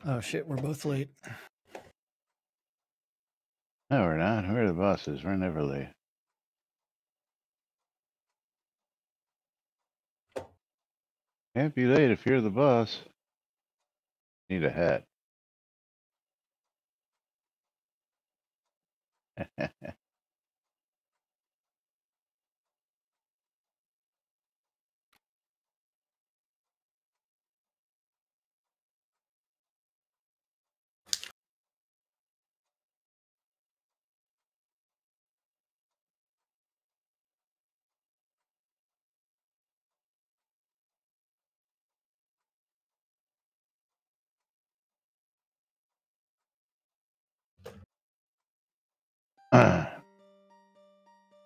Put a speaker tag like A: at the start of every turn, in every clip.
A: Oh shit, we're both late.
B: No, we're not. We're the bosses. We're never late. Can't be late if you're the boss. Need a hat.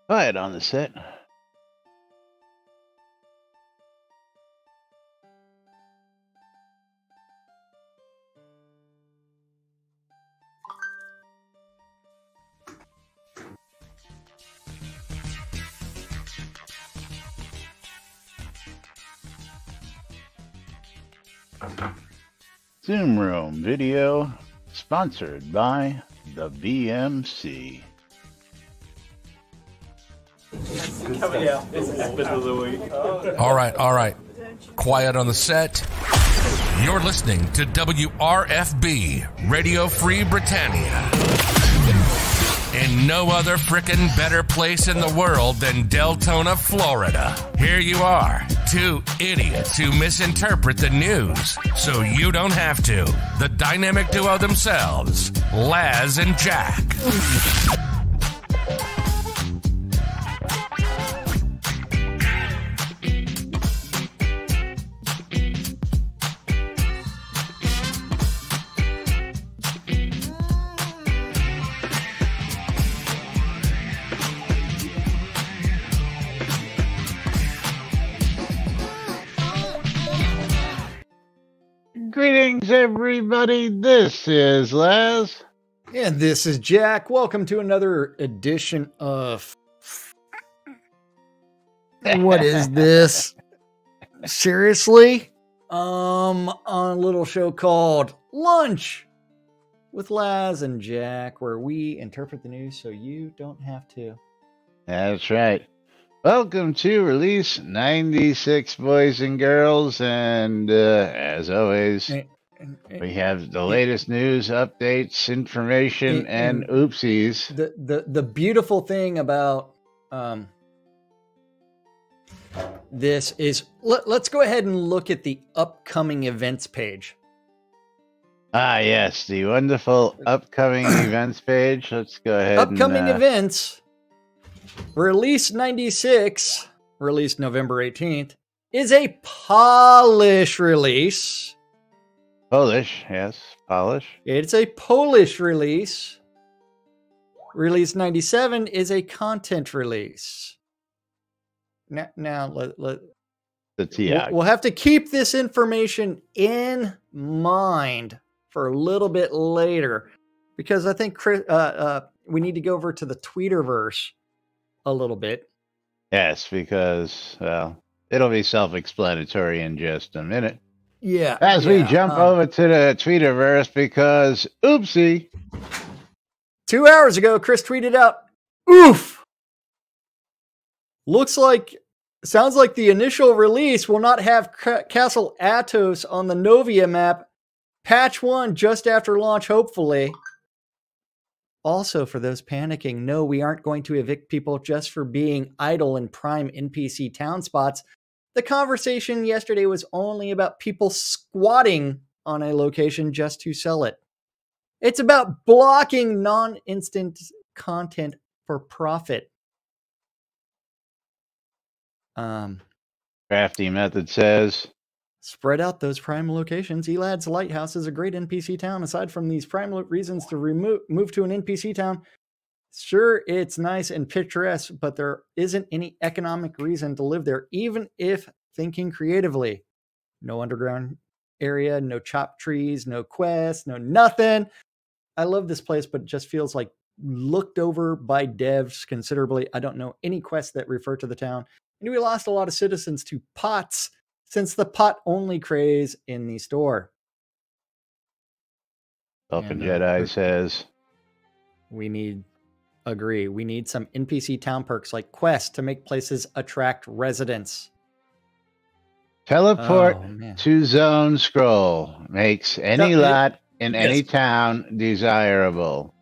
B: Quiet on the set. Zoom Room video sponsored by the BMC.
C: All right. Quiet on the set. You're listening to WRFB, Radio Free Britannia. In no other frickin' better place in the world than Deltona, Florida. Here you are, two idiots who misinterpret the news, so you don't have to. The dynamic duo themselves, Laz and Jack.
B: Greetings, everybody. This is Laz.
A: And this is Jack. Welcome to another edition of... What is this? Seriously? On a little show called Lunch with Laz and Jack, where we interpret the news so you don't have to.
B: That's right. Welcome to Release 96, boys and girls. And as always, we have the latest news, updates, information, and oopsies.
A: The beautiful thing about this is, let's go ahead and look at the upcoming events page.
B: Ah, yes, the wonderful upcoming events page. Let's go ahead.
A: Upcoming events. Release 96, released November 18th, is a Polish release.
B: Polish, yes, Polish.
A: It's a Polish release. Release 97 is a content release. Now
B: the TI.
A: We'll have to keep this information in mind for a little bit later, because I think we need to go over to the Tweeterverse a little bit.
B: Yes, because, well, it'll be self-explanatory in just a minute.
A: Yeah.
B: As we jump over to the Tweeterverse, because, oopsie.
A: 2 hours ago, Chris tweeted out, oof. Sounds like the initial release will not have Castle Atos on the Novia map. Patch 1 just after launch, hopefully. Also, for those panicking, no, we aren't going to evict people just for being idle in prime NPC town spots. The conversation yesterday was only about people squatting on a location just to sell it. It's about blocking non-instant content for profit.
B: Crafty Method says,
A: spread out those prime locations. Elad's Lighthouse is a great NPC town. Aside from these prime reasons to move to an NPC town, sure, it's nice and picturesque, but there isn't any economic reason to live there, even if thinking creatively. No underground area, no chopped trees, no quests, no nothing. I love this place, but it just feels like looked over by devs considerably. I don't know any quests that refer to the town. And we lost a lot of citizens to pots, since the pot only craze in the store.
B: Elfin Jedi says.
A: We need some NPC town perks like quests to make places attract residents.
B: Teleport to zone scroll makes any lot in any town desirable.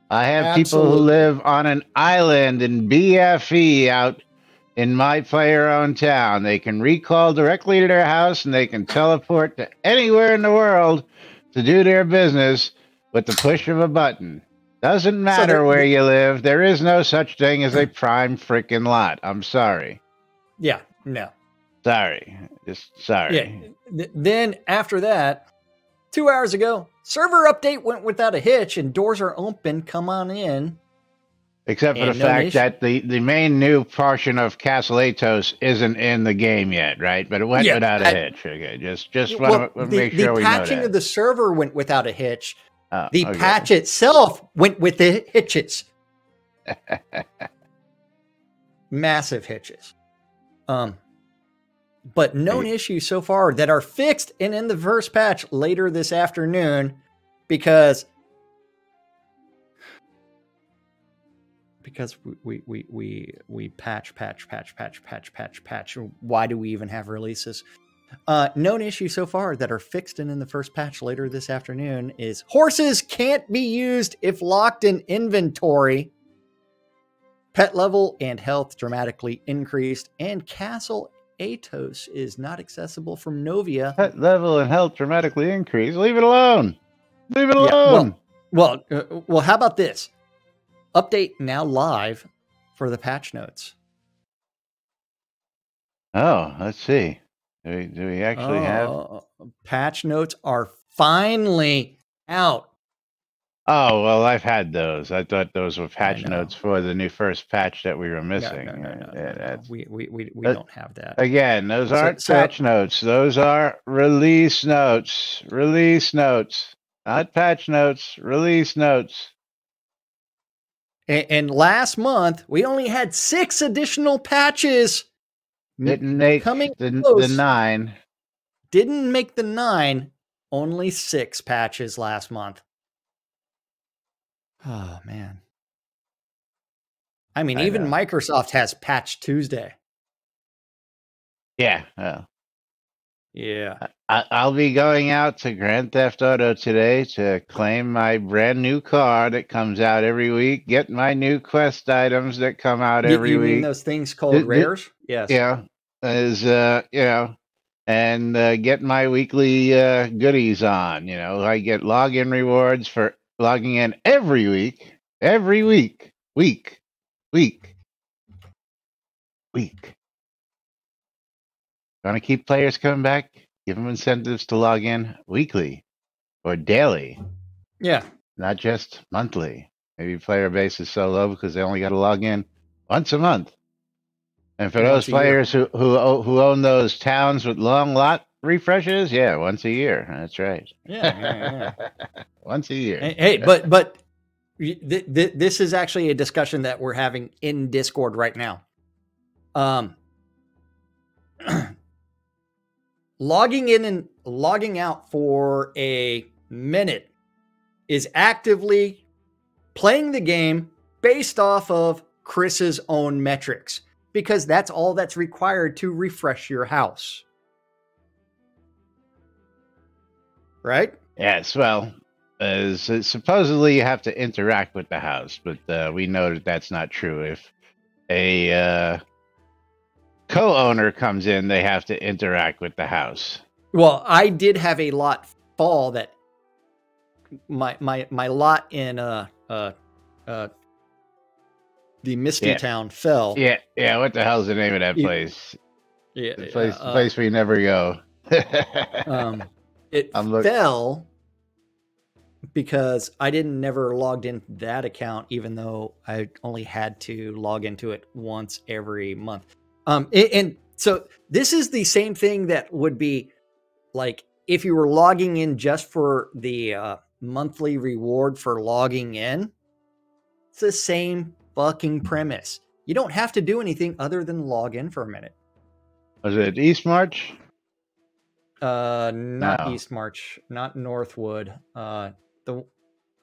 B: I have people who live on an island in BFE out in my player-owned town. They can recall directly to their house, and they can teleport to anywhere in the world to do their business with the push of a button. Doesn't matter where you live. There is no such thing as a prime freaking lot. I'm sorry.
A: Yeah, no.
B: Sorry. Just sorry.
A: Yeah. Then after that, 2 hours ago, server update went without a hitch and doors are open. Come on in.
B: Except for the fact that the main new portion of Castle Atos isn't in the game yet, right? But it went without a hitch. Okay, just want to make sure we know that.
A: The patching of the server went without a hitch. The patch itself went with the hitches. Massive hitches. But known issues so far that are fixed and in the first patch later this afternoon because we patch. Why do we even have releases? Known issue so far that are fixed and in the first patch later this afternoon is horses can't be used if locked in inventory. Pet level and health dramatically increased, and Castle Atos is not accessible from Novia.
B: Pet level and health dramatically increased. Leave it alone. Leave it alone.
A: Well, how about this? Update now live for the patch notes.
B: Oh, let's see. Do we actually have
A: patch notes are finally out?
B: Oh, well, I've had those. I thought those were patch notes for the new first patch that we were missing.
A: No. We don't have that.
B: Again, those aren't patch notes. Those are release notes. Release notes. Not patch notes. Release notes.
A: And last month, we only had 6 additional patches.
B: Didn't make the 9.
A: Didn't make the 9. Only 6 patches last month. Oh, man. I mean, even Microsoft has Patch Tuesday.
B: Yeah.
A: Yeah.
B: I'll be going out to Grand Theft Auto today to claim my brand new car that comes out every week, get my new quest items that come out every week.
A: You mean those things called rares? Yes.
B: Yeah. And get my weekly goodies on. You know, I get login rewards for logging in every week. Want to keep players coming back? Give them incentives to log in weekly or daily.
A: Yeah.
B: Not just monthly. Maybe player base is so low because they only got to log in once a month. And for those players who own those towns with long lot refreshes, once a year. That's right.
A: Yeah.
B: Once a year.
A: Hey, but this is actually a discussion that we're having in Discord right now. Logging in and logging out for a minute is actively playing the game based off of Chris's own metrics, because that's all that's required to refresh your house. Right?
B: Yes, well, supposedly you have to interact with the house, but we know that that's not true. If a co-owner comes in, they have to interact with the house.
A: Well, I did have a lot fall that my lot in the Misty Town fell.
B: Yeah. What the hell's the name of that place?
A: Yeah,
B: the place where you never go.
A: It fell because I never logged into that account, even though I only had to log into it once every month. And so this is the same thing that would be like if you were logging in just for the monthly reward for logging in. It's the same fucking premise. You don't have to do anything other than log in for a minute.
B: Was it East March?
A: Not East March, not Northwood.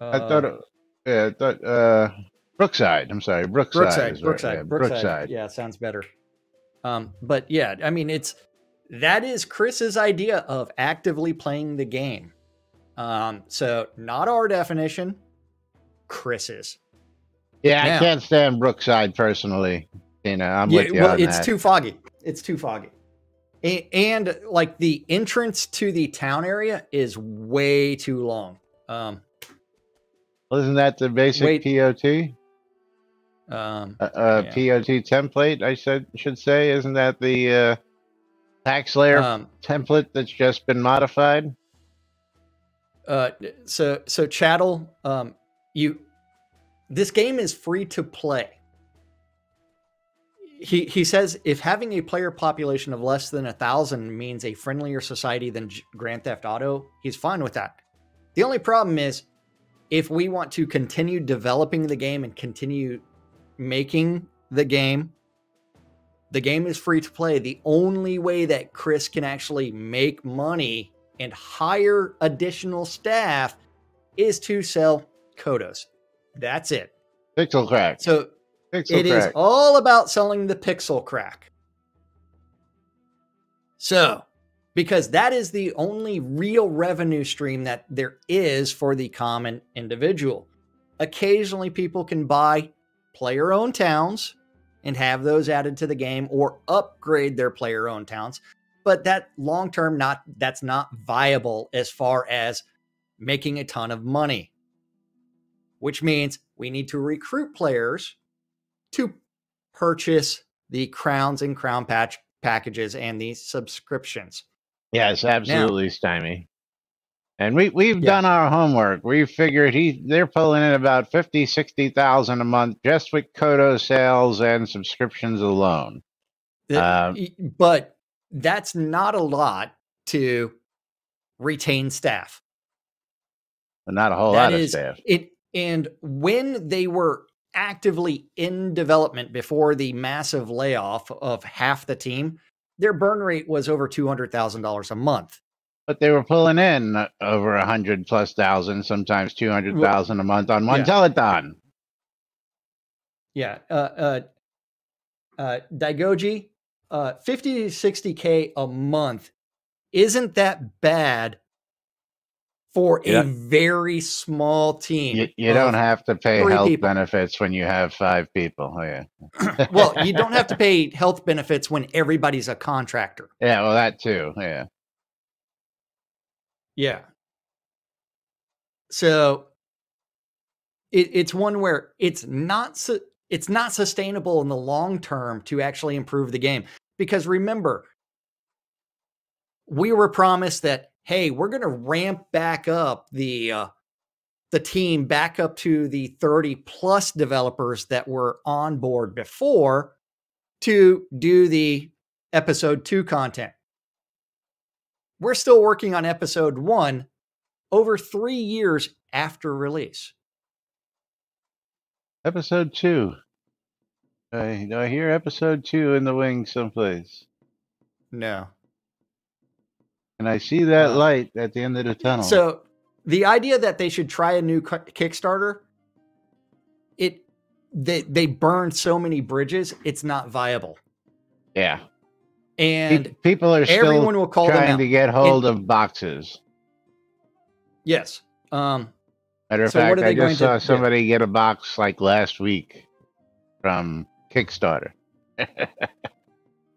B: I thought, yeah, I thought, Brookside. I'm sorry, Brookside is right. Yeah, Brookside.
A: Yeah, sounds better. But yeah, I mean, that is Chris's idea of actively playing the game. So not our definition, Chris's.
B: Yeah, now, I can't stand Brookside personally. I'm with you on
A: it's
B: that.
A: too foggy. It's too foggy. And like the entrance to the town area is way too long.
B: Isn't that the basic POT? POT template, I should say. Isn't that the tax layer template that's just been modified?
A: So Chattel, this game is free to play. He says if having a player population of less than 1,000 means a friendlier society than Grand Theft Auto, he's fine with that. The only problem is if we want to continue developing the game and continue making the game is free to play. The only way that Chris can actually make money and hire additional staff is to sell Kodos. That's it.
B: Pixel crack.
A: So it is all about selling the pixel crack. So, because that is the only real revenue stream that there is for the common individual. Occasionally people can buy player-owned towns and have those added to the game or upgrade their player-owned towns. But that long-term, that's not viable as far as making a ton of money, which means we need to recruit players to purchase the crowns and crown packages and the subscriptions.
B: Yes, absolutely, Stymie. And we've done our homework. We figured they're pulling in about 50,000-60,000 a month just with Kodo sales and subscriptions alone.
A: But that's not a lot to retain staff.
B: Not a whole lot of staff.
A: And when they were actively in development before the massive layoff of half the team, their burn rate was over $200,000 a month.
B: But they were pulling in over 100,000+, sometimes 200,000 a month on one telethon.
A: Yeah. Daigoji, 50 to 60K a month isn't that bad for a very small team.
B: You don't have to pay health benefits when you have 5 people. Oh, yeah.
A: Well, you don't have to pay health benefits when everybody's a contractor.
B: Yeah, well, that too. Yeah.
A: Yeah. So it's one where it's not sustainable in the long term to actually improve the game. Because remember, we were promised that, hey, we're going to ramp back up the team back up to the 30+ developers that were on board before to do the episode 2 content. We're still working on episode 1 over 3 years after release.
B: Episode 2. Do I hear episode 2 in the wings someplace?
A: No.
B: And I see that light at the end of the tunnel.
A: So the idea that they should try a new Kickstarter, they burn so many bridges, it's not viable.
B: Yeah.
A: And
B: people are still
A: everyone will call
B: trying to get hold of boxes.
A: Yes.
B: Matter of fact, I just saw somebody get a box like last week from Kickstarter.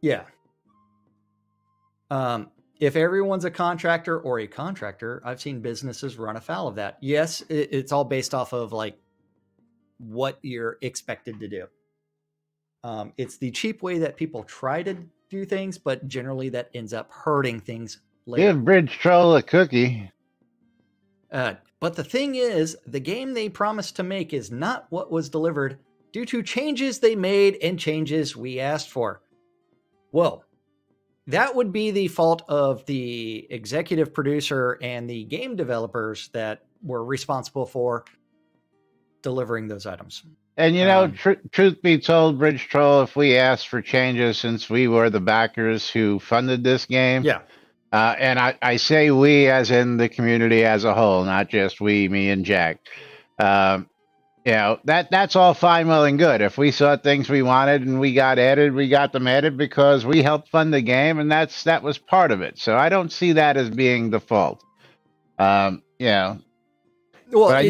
A: Yeah. If everyone's a contractor or a contractor, I've seen businesses run afoul of that. Yes, it's all based off of like what you're expected to do. It's the cheap way that people try to do things, but generally that ends up hurting things later.
B: Give Bridge Troll a cookie.
A: But the thing is, the game they promised to make is not what was delivered due to changes they made and changes we asked for. Well, that would be the fault of the executive producer and the game developers that were responsible for delivering those items.
B: And, you know, truth be told, Bridge Troll, if we asked for changes since we were the backers who funded this game.
A: Yeah.
B: And I say we as in the community as a whole, not just we, me, and Jack. You know, that's all fine, well, and good. If we saw things we wanted and we got them added because we helped fund the game, and that was part of it. So I don't see that as being the fault. You know,
A: well,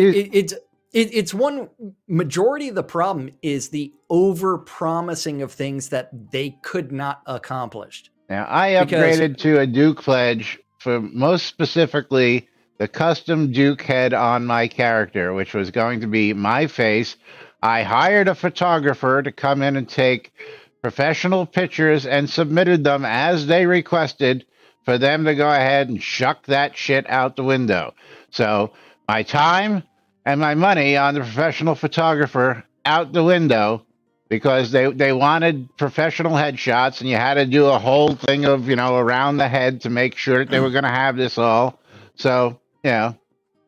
A: it's one majority of the problem is the over promising of things that they could not accomplish.
B: Now I upgraded to a Duke pledge for most specifically the custom Duke head on my character, which was going to be my face. I hired a photographer to come in and take professional pictures and submitted them as they requested for them to go ahead and shuck that shit out the window. So my time and my money on the professional photographer out the window because they wanted professional headshots, and you had to do a whole thing of, you know, around the head to make sure that they were going to have this all. So, you know,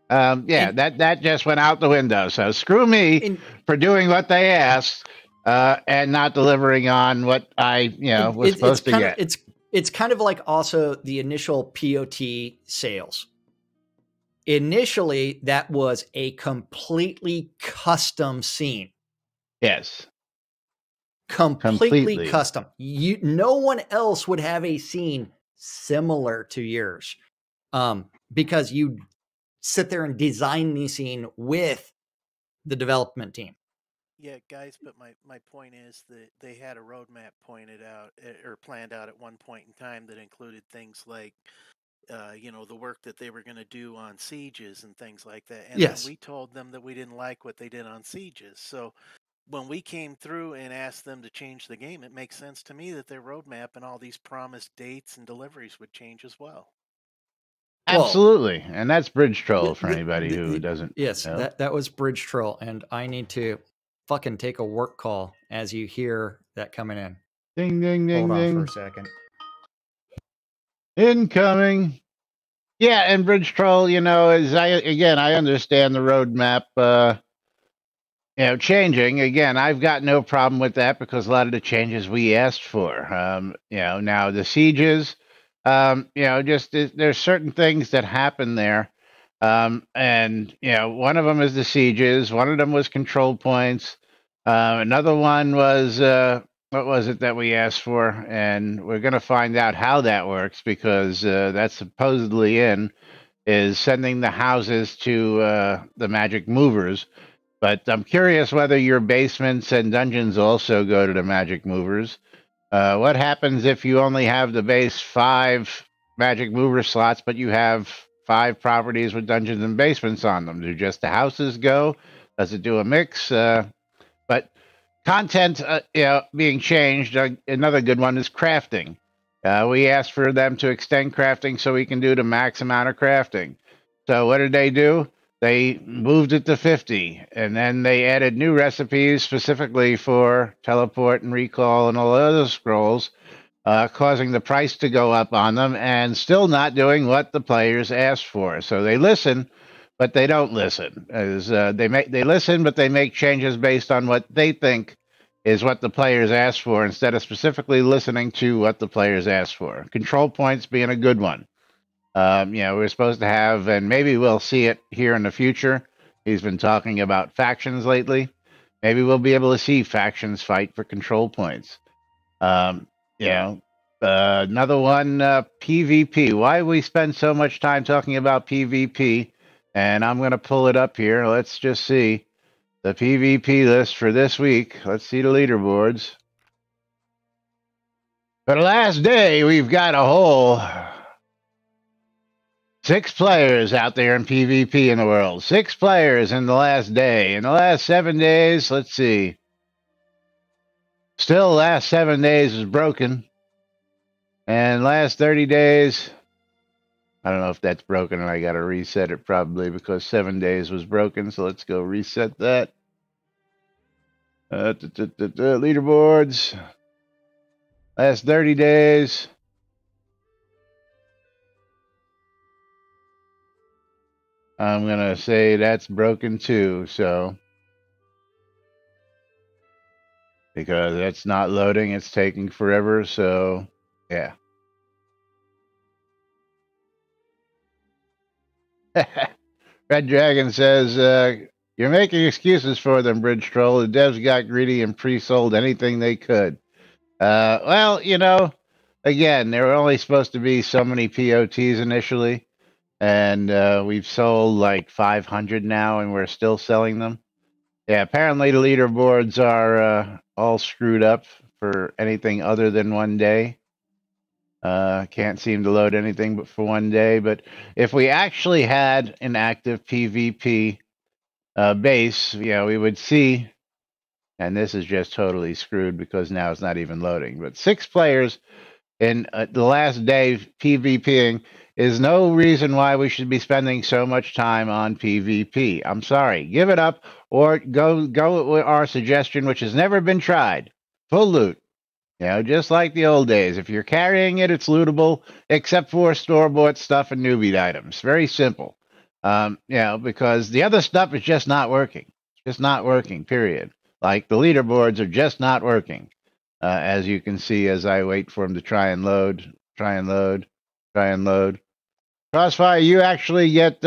B: that just went out the window. So screw me for doing what they asked and not delivering on what I, was supposed to get.
A: It's kind of like also the initial POT sales. Initially, that was a completely custom scene.
B: Yes.
A: Completely custom. No one else would have a scene similar to yours. Because you sit there and design the scene with the development team.
D: Yeah, guys, but my point is that they had a roadmap pointed out or planned out at one point in time that included things like, the work that they were going to do on sieges and things like that. And
A: yes,
D: we told them that we didn't like what they did on sieges. So when we came through and asked them to change the game, it makes sense to me that their roadmap and all these promised dates and deliveries would change as well.
B: Absolutely. And that's Bridge Troll for anybody who doesn't know.
A: That was Bridge Troll, and I need to fucking take a work call as you hear that coming in.
B: Ding, ding, ding,
A: Hold
B: ding.
A: on for a second.
B: Incoming. Yeah, and Bridge Troll, I understand the roadmap changing. Again, I've got no problem with that because a lot of the changes we asked for. Now the sieges, there's certain things that happen there. One of them is the sieges. One of them was control points. Another one was, what was it that we asked for? And we're going to find out how that works because that's supposedly is sending the houses to the magic movers. But I'm curious whether your basements and dungeons also go to the magic movers. What happens if you only have the base 5 magic mover slots, but you have 5 properties with dungeons and basements on them? Do just the houses go? Does it do a mix? But content, being changed. Another good one is crafting. We asked for them to extend crafting so we can do the max amount of crafting. So what did they do? They moved it to 50, and then they added new recipes specifically for teleport and recall and all the other scrolls, causing the price to go up on them and still not doing what the players asked for. So they listen, but they don't listen. They listen, but they make changes based on what they think is what the players asked for instead of specifically listening to what the players asked for. Control points being a good one. We're supposed to have, and maybe we'll see it here in the future. He's been talking about factions lately. Maybe we'll be able to see factions fight for control points. Another one, PvP. Why we spend so much time talking about PvP? And I'm going to pull it up here. Let's just see the PvP list for this week. Let's see the leaderboards. For the last day, we've got a whole 6 players out there in PvP in the world. 6 players in the last day. In the last 7 days, let's see. Still, last 7 days is broken. And last 30 days, I don't know if that's broken and I got to reset it probably because 7 days was broken. So let's go reset that. Leaderboards. Last 30 days. I'm going to say that's broken too, so. Because it's not loading, it's taking forever, so yeah. Red Dragon says, You're making excuses for them, Bridge Troll. The devs got greedy and pre-sold anything they could. Well, you know, again, there were only supposed to be so many POTs initially, and we've sold like 500 now, and we're still selling them. Yeah, apparently the leaderboards are all screwed up for anything other than one day. Can't seem to load anything but for one day. But if we actually had an active PvP base, we would see, and this is just totally screwed because now it's not even loading, but 6 players in the last day PvPing is no reason why we should be spending so much time on PvP. I'm sorry. Give it up or go with our suggestion, which has never been tried. Full loot. Just like the old days. If you're carrying it, it's lootable, except for store-bought stuff and newbie items. Very simple. Because the other stuff is just not working. It's just not working, period. Like the leaderboards are just not working. As you can see, as I wait for them to try and load. Crossfire, you actually get,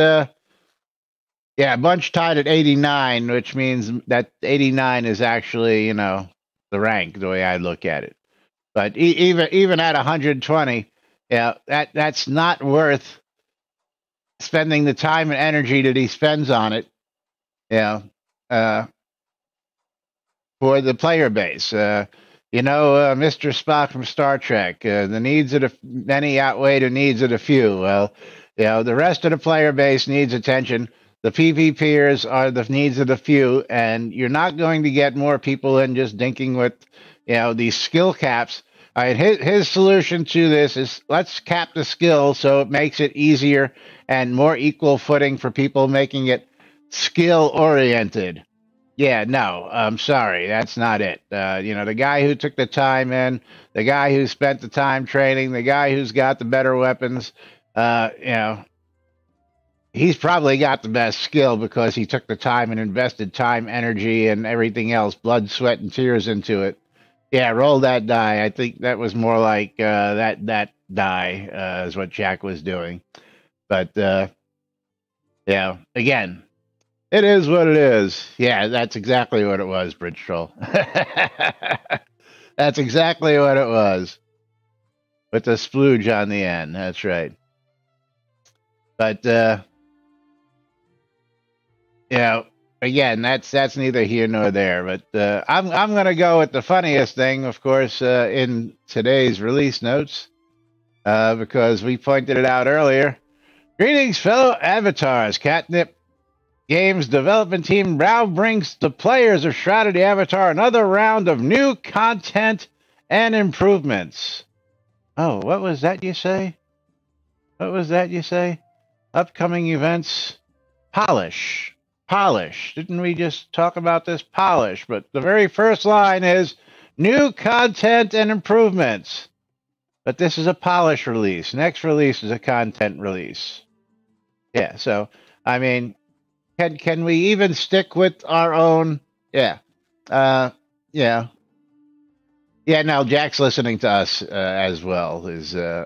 B: bunch tied at 89, which means that 89 is actually, the rank, the way I look at it. But even at 120, that's not worth spending the time and energy that he spends on it, for the player base. Mr. Spock from Star Trek, the needs of the many outweigh the needs of the few. Well, the rest of the player base needs attention. The PvPers are the needs of the few, and you're not going to get more people in just dinking with, these skill caps. All right, his solution to this is let's cap the skill so it makes it easier and more equal footing for people making it skill-oriented. Yeah, no, I'm sorry, that's not it. The guy who took the time in, the guy who spent the time training, the guy who's got the better weapons, he's probably got the best skill because he took the time and invested time, energy, and everything else, blood, sweat, and tears into it. Yeah, roll that die. I think that was more like that die is what Jack was doing. But, again, it is what it is. Yeah, that's exactly what it was, Bridge Troll. That's exactly what it was. With the splooge on the end. That's right. But, again, that's neither here nor there. But I'm going to go with the funniest thing, of course, in today's release notes, because we pointed it out earlier. Greetings, fellow avatars. Catnip Games development team now brings the players of Shroud the Avatar another round of new content and improvements. Oh, what was that you say? What was that you say? Upcoming events. Polish. Didn't we just talk about this? Polish. But the very first line is new content and improvements. But this is a polish release. Next release is a content release. Yeah, so, I mean, can we even stick with our own? Yeah. Yeah, now Jack's listening to us as well.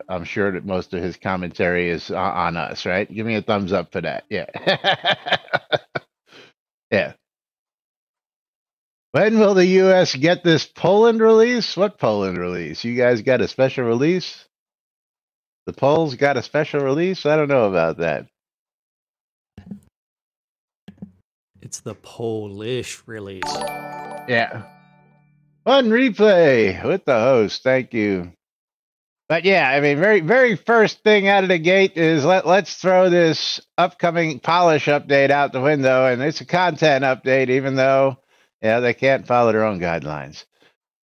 B: I'm sure that most of his commentary is on us, right? Give me a thumbs up for that. Yeah. Yeah. When will the U.S. get this Poland release? What Poland release? You guys got a special release? The Poles got a special release? I don't know about that.
A: It's the Polish release.
B: Yeah. Fun replay with the host. Thank you. But yeah, I mean, very, very first thing out of the gate is let's throw this upcoming polish update out the window. And it's a content update, even though, they can't follow their own guidelines.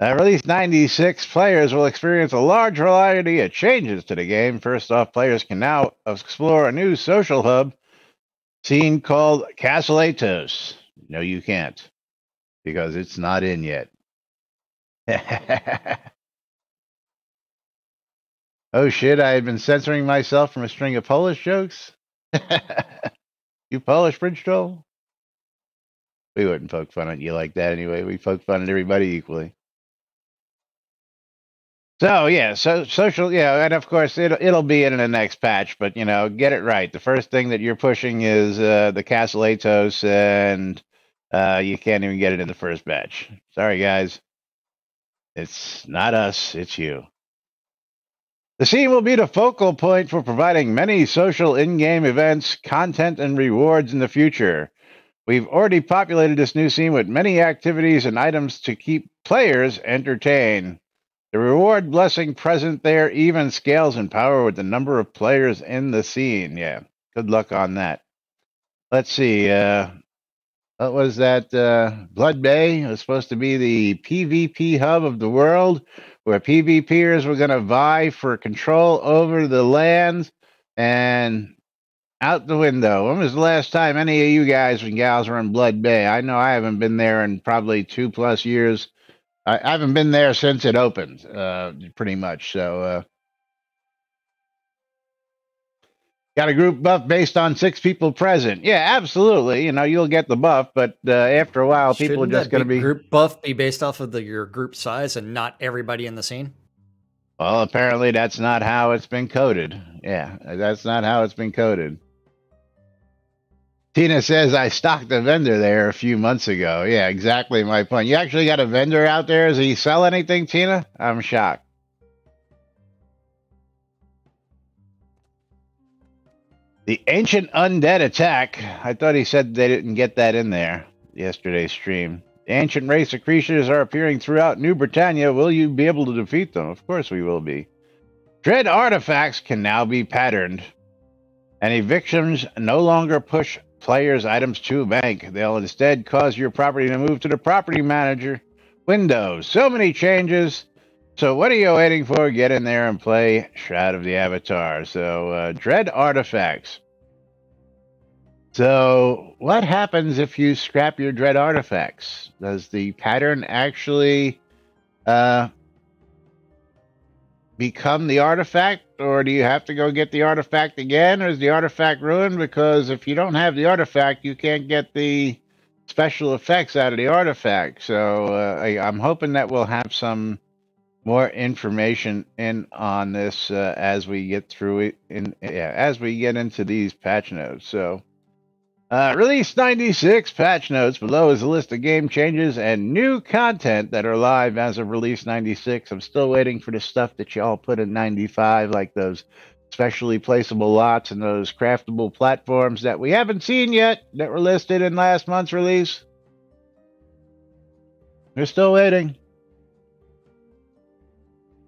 B: Release 96, players will experience a large variety of changes to the game. First off, players can now explore a new social hub scene called Castle Atos. No, you can't, because it's not in yet. Oh shit, I had been censoring myself from a string of Polish jokes? You Polish, Bridge Troll? We wouldn't poke fun at you like that anyway. We poke fun at everybody equally. So yeah, so social, yeah, and of course it'll be in the next patch, but get it right. The first thing that you're pushing is the Castle Atos, and you can't even get it in the first batch. Sorry, guys, it's not us, it's you. The scene will be the focal point for providing many social in-game events, content, and rewards in the future. We've already populated this new scene with many activities and items to keep players entertained. The reward blessing present there even scales in power with the number of players in the scene. Yeah, good luck on that. Let's see. What was that? Blood Bay was supposed to be the PvP hub of the world, where PvPers were going to vie for control over the lands, and out the window. When was the last time any of you guys and gals were in Blood Bay? I know I haven't been there in probably 2+ years. I haven't been there since it opened, pretty much. So, got a group buff based on 6 people present. Yeah, absolutely. You'll get the buff, but after a while, people are just going to be.
A: Group buff be based off of your group size and not everybody in the scene?
B: Well, apparently that's not how it's been coded. Yeah, that's not how it's been coded. Tina says, I stocked a vendor there a few months ago. Yeah, exactly my point. You actually got a vendor out there? Does he sell anything, Tina? I'm shocked. The Ancient Undead Attack. I thought he said they didn't get that in there yesterday's stream. The ancient race of creatures are appearing throughout New Britannia. Will you be able to defeat them? Of course we will be. Dread artifacts can now be patterned. And evictions no longer push players' items to a bank. They'll instead cause your property to move to the property manager window. So many changes. So what are you waiting for? Get in there and play Shroud of the Avatar. So Dread artifacts. So what happens if you scrap your Dread artifacts? Does the pattern actually become the artifact, or do you have to go get the artifact again, or is the artifact ruined? Because if you don't have the artifact, you can't get the special effects out of the artifact. So I'm hoping that we'll have some more information in on this as we get through it, as we get into these patch notes. So release 96 patch notes. Below is a list of game changes and new content that are live as of release 96. I'm still waiting for the stuff that y'all put in 95, like those specially placeable lots and those craftable platforms that we haven't seen yet that were listed in last month's release. We're still waiting.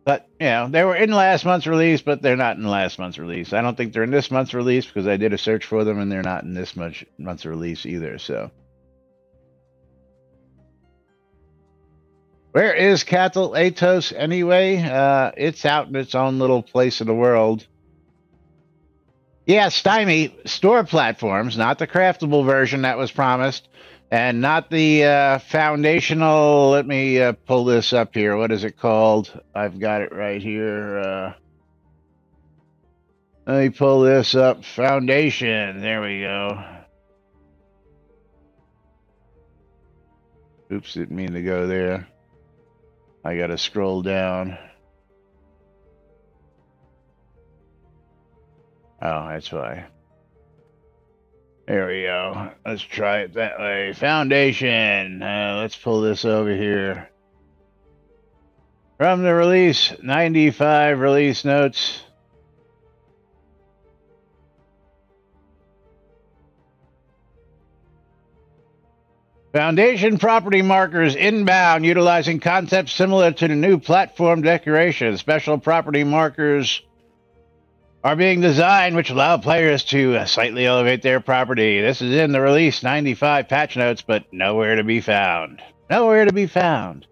B: But, they were in last month's release, but they're not in last month's release. I don't think they're in this month's release because I did a search for them, and they're not in this month's release either, so. Where is Castle Atos anyway? It's out in its own little place in the world. Yeah, Stymie, store platforms, not the craftable version that was promised. And not the foundational. Let me pull this up here. What is it called? I've got it right here. Let me pull this up. Foundation. There we go. Oops, didn't mean to go there. I got to scroll down. Oh, that's why. There we go. Let's try it that way. Foundation. Let's pull this over here. From the release, 95 release notes. Foundation property markers inbound, utilizing concepts similar to the new platform decoration. Special property markers are being designed which allow players to slightly elevate their property. This is in the release 95 patch notes, but nowhere to be found. Nowhere to be found.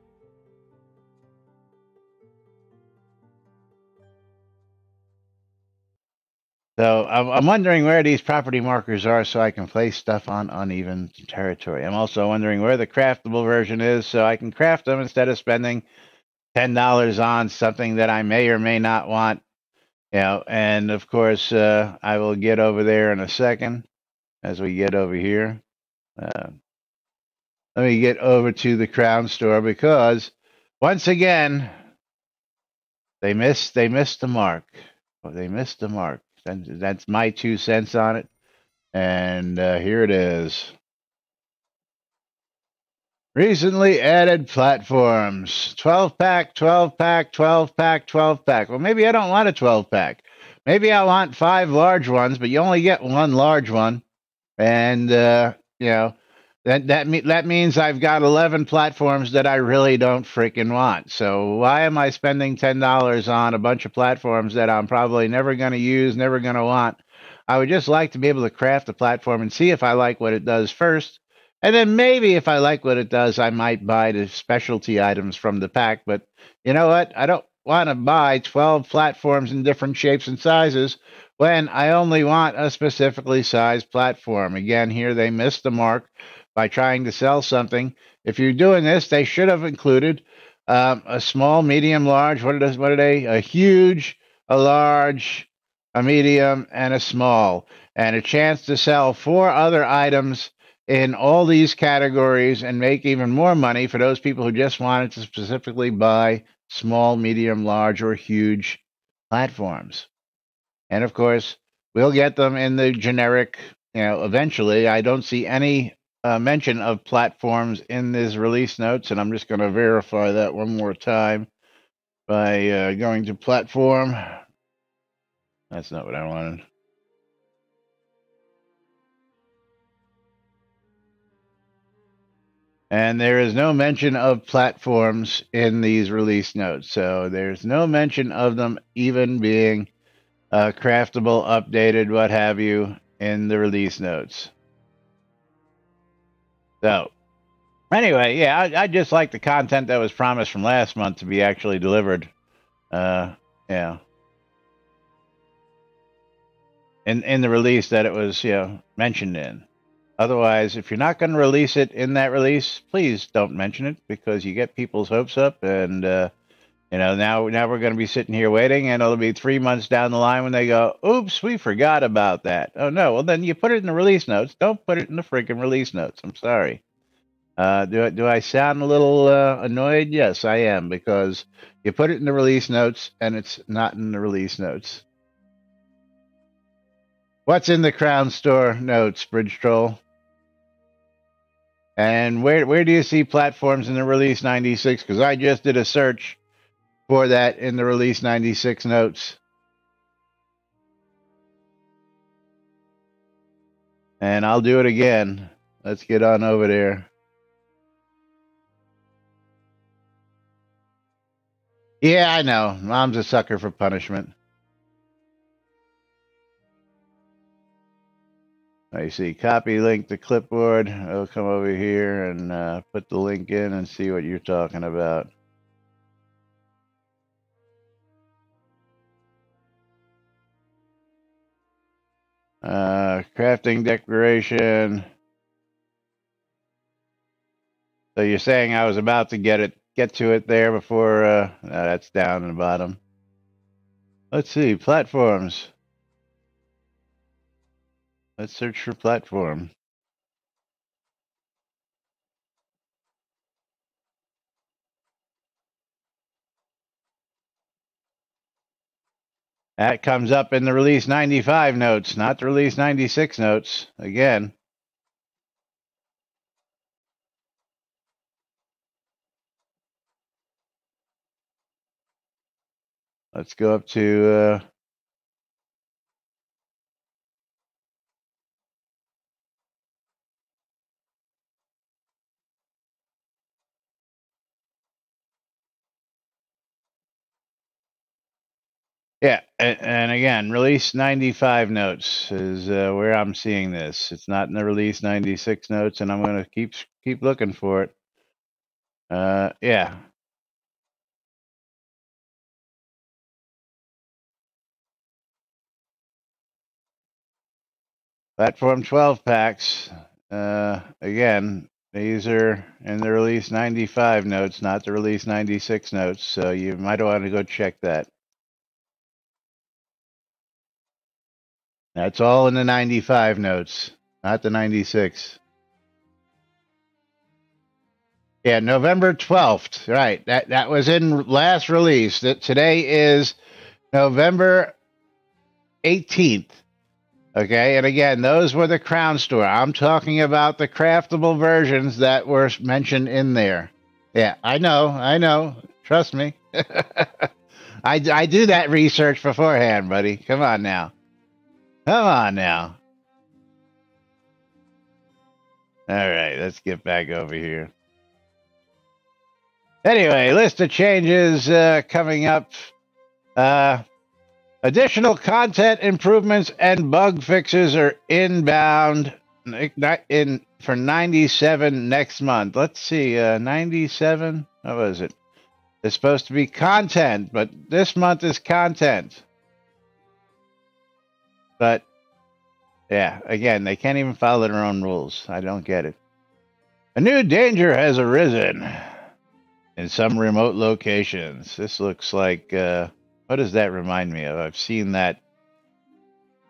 B: So I'm wondering where these property markers are so I can place stuff on uneven territory. I'm also wondering where the craftable version is so I can craft them instead of spending $10 on something that I may or may not want. And of course, I will get over there in a second as we get over here. Let me get over to the Crown Store because, once again, They missed the mark. They missed the mark. That's my 2 cents on it. And here it is. Recently added platforms. 12-pack, 12-pack, 12-pack, 12-pack. Well, maybe I don't want a 12-pack. Maybe I want 5 large ones, but you only get 1 large one. And, you know, that means I've got 11 platforms that I really don't freaking want. So why am I spending $10 on a bunch of platforms that I'm probably never going to use, never going to want? I would just like to be able to craft a platform and see if I like what it does first. And then maybe if I like what it does, I might buy the specialty items from the pack. But you know what? I don't want to buy 12 platforms in different shapes and sizes when I only want a specifically sized platform. Again, here they missed the mark by trying to sell something. If you're doing this, they should have included a small, medium, large. What are they? A huge, a large, a medium, and a small, and a chance to sell 4 other items in all these categories and make even more money for those people who just wanted to specifically buy small, medium, large, or huge platforms. And of course, we'll get them in the generic, eventually. I don't see any mention of platforms in these release notes, and I'm just going to verify that one more time by going to platform. That's not what I wanted. And there is no mention of platforms in these release notes. So there's no mention of them even being craftable, updated, what have you, in the release notes. So anyway, yeah, I just like the content that was promised from last month to be actually delivered. Yeah. In the release that it was, mentioned in. Otherwise, if you're not going to release it in that release, please don't mention it because you get people's hopes up. And, now we're going to be sitting here waiting, and it'll be 3 months down the line when they go, oops, we forgot about that. Oh, no. Well, then you put it in the release notes. Don't put it in the freaking release notes. I'm sorry. Do I sound a little annoyed? Yes, I am, because you put it in the release notes, and it's not in the release notes. What's in the Crown Store notes, Bridge Troll? And where do you see platforms in the Release 96? Because I just did a search for that in the Release 96 notes. And I'll do it again. Let's get on over there. Yeah, I know. Mom's a sucker for punishment. I see. Copy link to clipboard. I'll come over here and put the link in and see what you're talking about. Crafting declaration. So you're saying I was about to get to it there before? No, that's down in the bottom. Let's see, platforms. Let's search for platform. That comes up in the Release 95 notes, not the Release 96 notes. Again. Let's go up to... Yeah, and again, Release 95 notes is where I'm seeing this. It's not in the Release 96 notes, and I'm going to keep looking for it. Yeah. Platform 12 packs. Again, these are in the Release 95 notes, not the Release 96 notes, so you might want to go check that. That's all in the 95 notes, not the 96. Yeah, November 12th. Right. That was in last release. Today is November 18th. Okay, and again, those were the Crown Store. I'm talking about the craftable versions that were mentioned in there. Yeah, I know. Trust me. I do that research beforehand, buddy. Come on now. All right, let's get back over here. Anyway, list of changes coming up. Additional content improvements and bug fixes are inbound for 97 next month. Let's see, 97? What was it? It's supposed to be content, but this month is content. But, yeah, again, they can't even follow their own rules. I don't get it. A new danger has arisen in some remote locations. This looks like... what does that remind me of? I've seen that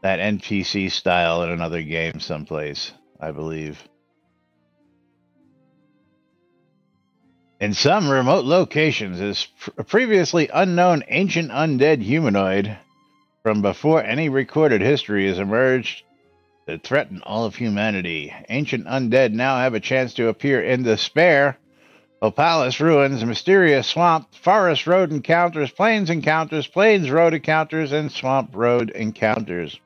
B: NPC style in another game someplace, I believe. In some remote locations, is a previously unknown ancient undead humanoid from before any recorded history has emerged to threaten all of humanity. Ancient undead now have a chance to appear in despair. Opalis ruins, mysterious swamp, forest road encounters, plains road encounters, and swamp road encounters.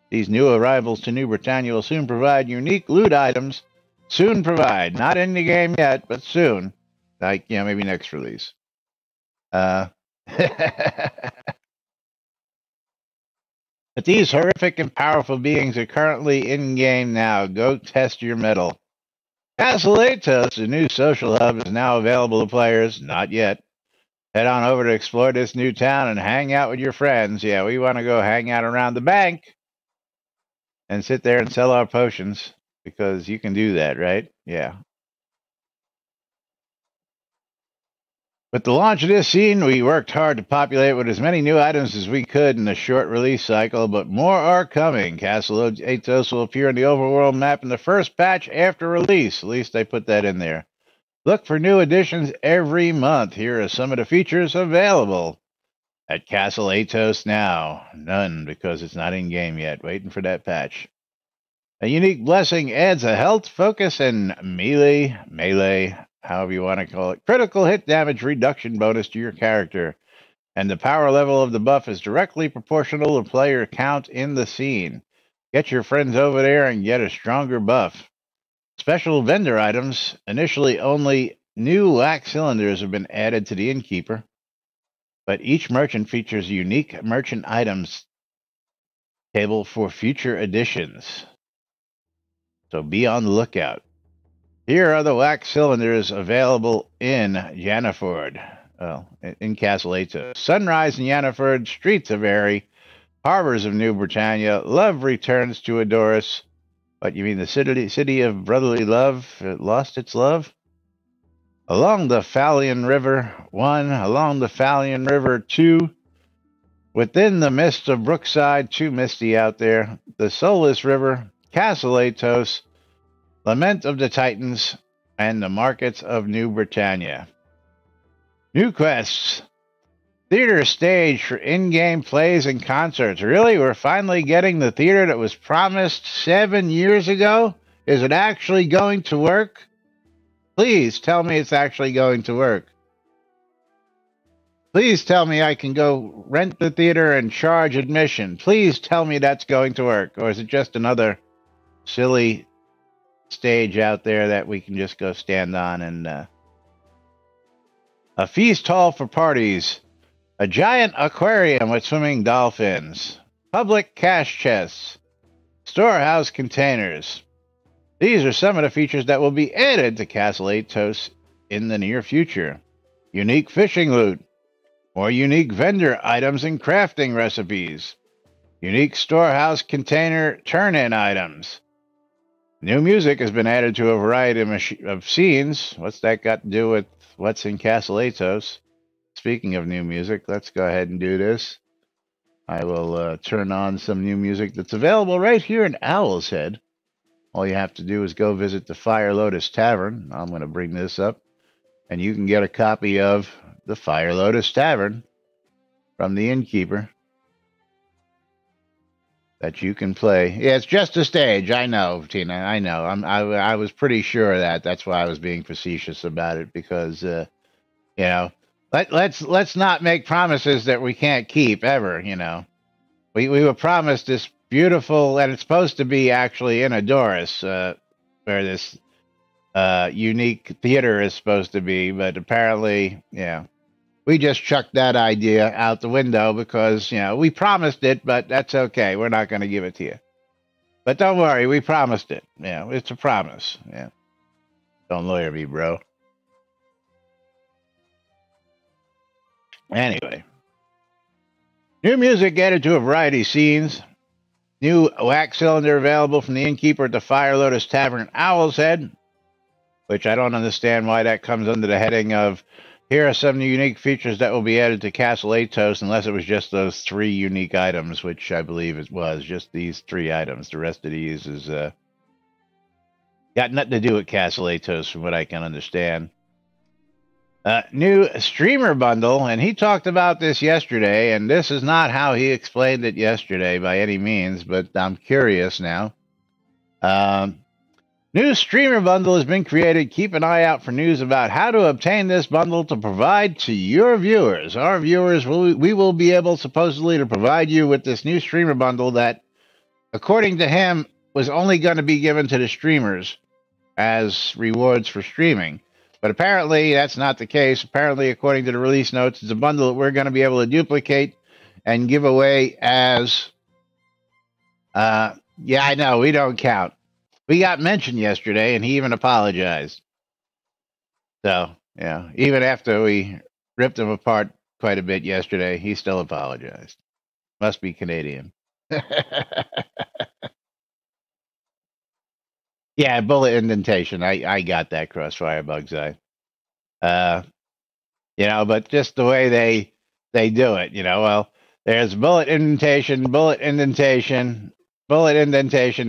B: These new arrivals to New Britannia will soon provide unique loot items. Soon provide. Not in the game yet, but soon. Like, maybe next release. But these horrific and powerful beings are currently in-game now. Go test your mettle. Castle Atos, a new social hub, is now available to players. Not yet. Head on over to explore this new town and hang out with your friends. Yeah, we want to go hang out around the bank and sit there and sell our potions, because you can do that, right? Yeah. With the launch of this scene, we worked hard to populate with as many new items as we could in the short release cycle, but more are coming. Castle Atos will appear in the overworld map in the first patch after release. At least they put that in there. Look for new additions every month. Here are some of the features available at Castle Atos now. None, because it's not in-game yet. Waiting for that patch. A unique blessing adds a health, focus, and melee, however you want to call it, critical hit damage reduction bonus to your character. And the power level of the buff is directly proportional to player count in the scene. Get your friends over there and get a stronger buff. Special vendor items. Initially, only new wax cylinders have been added to the innkeeper, but each merchant features unique merchant items table for future editions. So be on the lookout. Here are the wax cylinders available in Yannaford. Well, in Castle Atos. Sunrise in Yannaford, streets of Aerie, harbors of New Britannia. Love returns to Adoris. What, you mean the city of brotherly love lost its love? Along the Fallion River 1, along the Fallion River 2, within the mist of Brookside, too misty out there, the Soulless River, Castle Atos, Lament of the Titans, and the markets of New Britannia. New quests. Theater stage for in-game plays and concerts. Really? We're finally getting the theater that was promised 7 years ago? Is it actually going to work? Please tell me it's actually going to work. Please tell me I can go rent the theater and charge admission. Please tell me that's going to work. Or is it just another silly stage out there that we can just go stand on and... A feast hall for parties. A giant aquarium with swimming dolphins. Public cash chests. Storehouse containers. These are some of the features that will be added to Castle Atos in the near future. Unique fishing loot. More unique vendor items and crafting recipes. Unique storehouse container turn-in items. New music has been added to a variety of scenes. What's that got to do with what's in Castle Atos? Speaking of new music, let's go ahead and do this. I will turn on some new music that's available right here in Owl's Head. All you have to do is go visit the Fire Lotus Tavern. I'm going to bring this up. and you can get a copy of the Fire Lotus Tavern from the Innkeeper that you can play. Yeah, it's just a stage. I know, Tina. I know. I was pretty sure of that. That's why I was being facetious about it, because you know, let's not make promises that we can't keep ever. You know, we were promised this beautiful, and it's supposed to be actually in Adoris, where this unique theater is supposed to be, but apparently, yeah, we just chucked that idea out the window because, you know, we promised it, but that's okay. We're not going to give it to you. But don't worry, we promised it. Yeah, it's a promise. Yeah. Don't lawyer me, bro. Anyway. New music added to a variety of scenes. New wax cylinder available from the Innkeeper at the Fire Lotus Tavern Owl's Head, which I don't understand why that comes under the heading of, here are some unique features that will be added to Castle Atos, unless it was just those 3 unique items, which I believe it was, just these 3 items. The rest of these is got nothing to do with Castle Atos from what I can understand. New streamer bundle, and he talked about this yesterday, and this is not how he explained it yesterday by any means, but I'm curious now. New streamer bundle has been created. Keep an eye out for news about how to obtain this bundle to provide to your viewers. Our viewers, we will be able supposedly to provide you with this new streamer bundle that, according to him, was only going to be given to the streamers as rewards for streaming. But apparently that's not the case. Apparently, according to the release notes, it's a bundle that we're going to be able to duplicate and give away as... yeah, I know, we don't count. We got mentioned yesterday, and he even apologized. So, yeah, even after we ripped him apart quite a bit yesterday, he still apologized. Must be Canadian. Yeah, bullet indentation. I got that, Crossfire Bug's Eye. You know, but just the way they do it, you know, well, there's bullet indentation,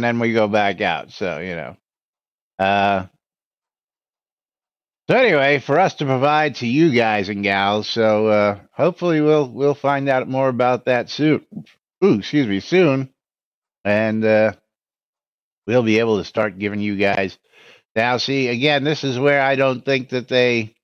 B: then we go back out. So, you know. So anyway, for us to provide to you guys and gals, so hopefully we'll find out more about that soon. Soon. And we'll be able to start giving you guys. Now, see, again, this is where I don't think that they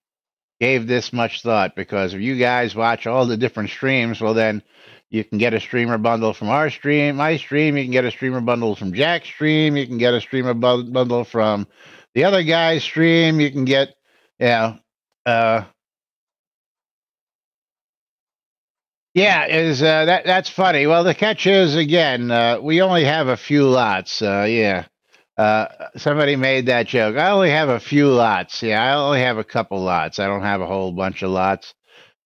B: gave this much thought, because if you guys watch all the different streams, well, then you can get a streamer bundle from our stream, my stream. You can get a streamer bundle from Jack's stream. You can get a streamer bundle from the other guy's stream. You can get, yeah, that's funny. Well, the catch is, again, we only have a few lots. Yeah. Somebody made that joke. I only have a few lots. Yeah, I only have a couple lots. I don't have a whole bunch of lots.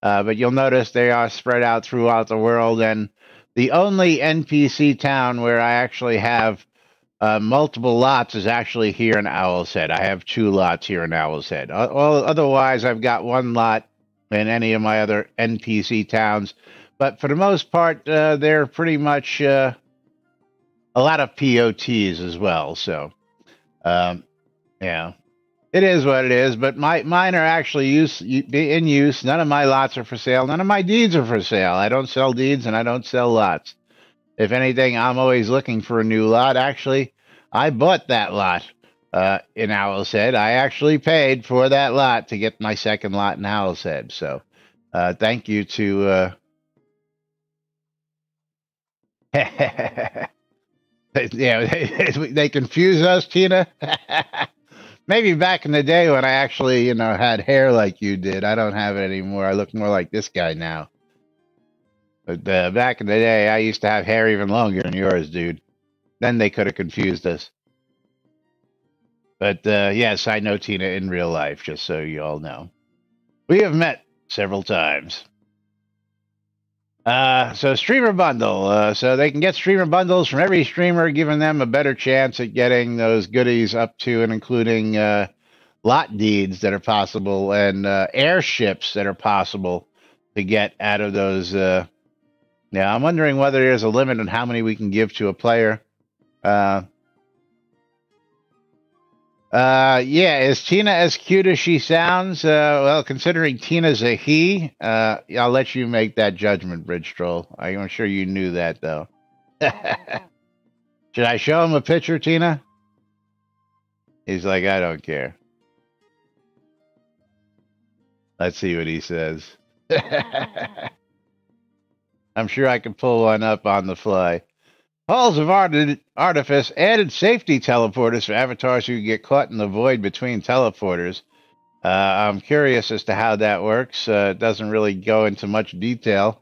B: But you'll notice they are spread out throughout the world. And the only NPC town where I actually have multiple lots is actually here in Owl's Head. I have 2 lots here in Owl's Head. Otherwise, I've got 1 lot in any of my other NPC towns. But for the most part, they're pretty much a lot of POTs as well. So, yeah, it is what it is. But mine are actually in use. None of my lots are for sale. None of my deeds are for sale. I don't sell deeds and I don't sell lots. If anything, I'm always looking for a new lot. Actually, I bought that lot in Owl's Head. I actually paid for that lot to get my second lot in Owl's Head. So thank you to... yeah, they confuse us, Tina. Maybe back in the day when I actually, you know, had hair like you did. I don't have it anymore. I look more like this guy now. But back in the day, I used to have hair even longer than yours, dude. Then they could have confused us. But yes, I know Tina in real life, just so you all know. We have met several times. So streamer bundle. So they can get streamer bundles from every streamer, giving them a better chance at getting those goodies up to and including lot deeds that are possible and airships that are possible to get out of those. Now, I'm wondering whether there's a limit on how many we can give to a player. Yeah, is Tina as cute as she sounds? Well, considering Tina's a he, I'll let you make that judgment, Bridge Troll. I'm sure you knew that, though. Should I show him a picture, Tina? He's like, I don't care. Let's see what he says. I'm sure I can pull one up on the fly. Halls of Artifice added safety teleporters for avatars who get caught in the void between teleporters. I'm curious as to how that works. It doesn't really go into much detail.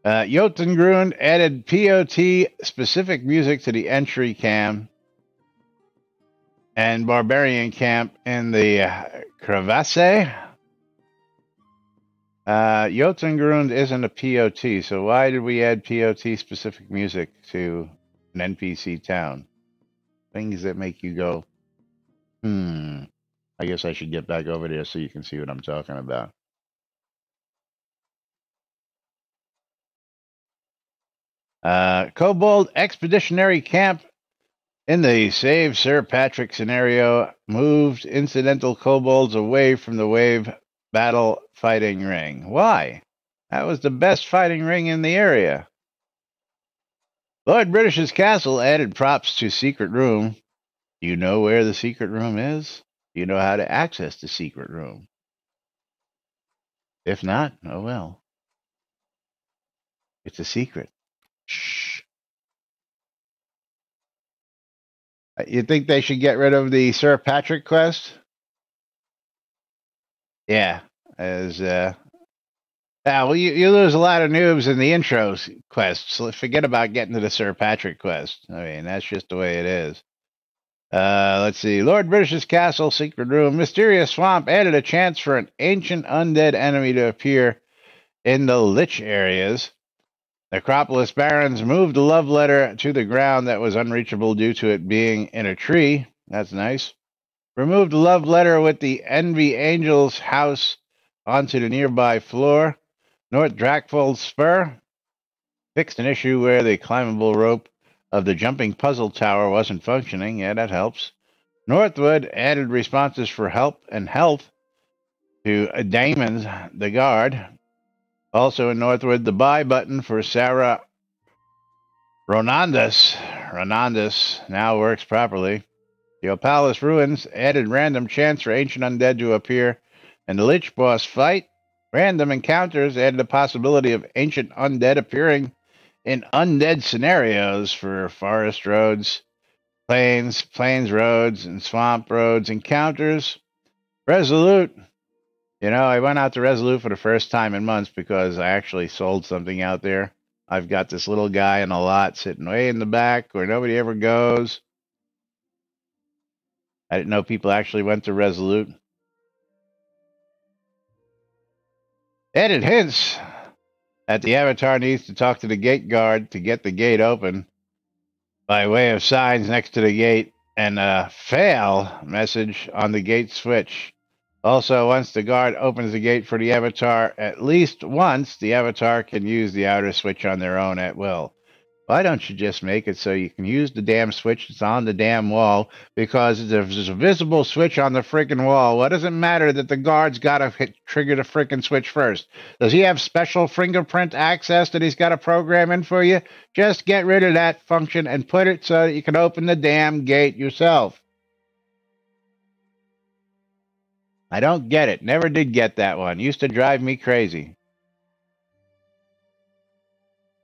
B: Jotungrund added POT-specific music to the entry cam and Barbarian Camp in the Crevasse. Jotungrund isn't a POT, so why did we add POT-specific music to an NPC town? Things that make you go, I guess I should get back over there so you can see what I'm talking about. Kobold Expeditionary Camp in the Save Sir Patrick scenario moved incidental kobolds away from the wave battle fighting ring. Why? That was the best fighting ring in the area. Lord British's castle added props to secret room. Do you know where the secret room is? Do you know how to access the secret room? If not, oh well. It's a secret. Shh. You think they should get rid of the Sir Patrick quest? Yeah, as well, you lose a lot of noobs in the intro quests. So forget about getting to the Sir Patrick quest. I mean, that's just the way it is. Let's see. Lord British's castle, secret room, mysterious swamp added a chance for an ancient undead enemy to appear in the Lich areas. Necropolis Barons moved a love letter to the ground that was unreachable due to it being in a tree. That's nice. Removed a love letter with the Envy Angel's house onto the nearby floor. North Drakfold Spur fixed an issue where the climbable rope of the jumping puzzle tower wasn't functioning. Yeah, that helps. Northwood added responses for help and health to Damon's the guard. Also in Northwood, the buy button for Sarah Ronandus now works properly. The Opalis Ruins added random chance for ancient undead to appear in the Lich boss fight. Random encounters added the possibility of ancient undead appearing in undead scenarios for forest roads, plains roads, and swamp roads encounters. Resolute. You know, I went out to Resolute for the first time in months because I actually sold something out there. I've got this little guy in a lot sitting way in the back where nobody ever goes. I didn't know people actually went to Resolute. Added hints that the avatar needs to talk to the gate guard to get the gate open by way of signs next to the gate and a fail message on the gate switch. Also, once the guard opens the gate for the avatar, at least once, the avatar can use the outer switch on their own at will. Why don't you just make it so you can use the damn switch that's on the damn wall? Because there's a visible switch on the freaking wall. What does it matter that the guard's got to trigger the freaking switch first? Does he have special fingerprint access that he's got to program in for you? Just get rid of that function and put it so that you can open the damn gate yourself. I don't get it. Never did get that one. Used to drive me crazy.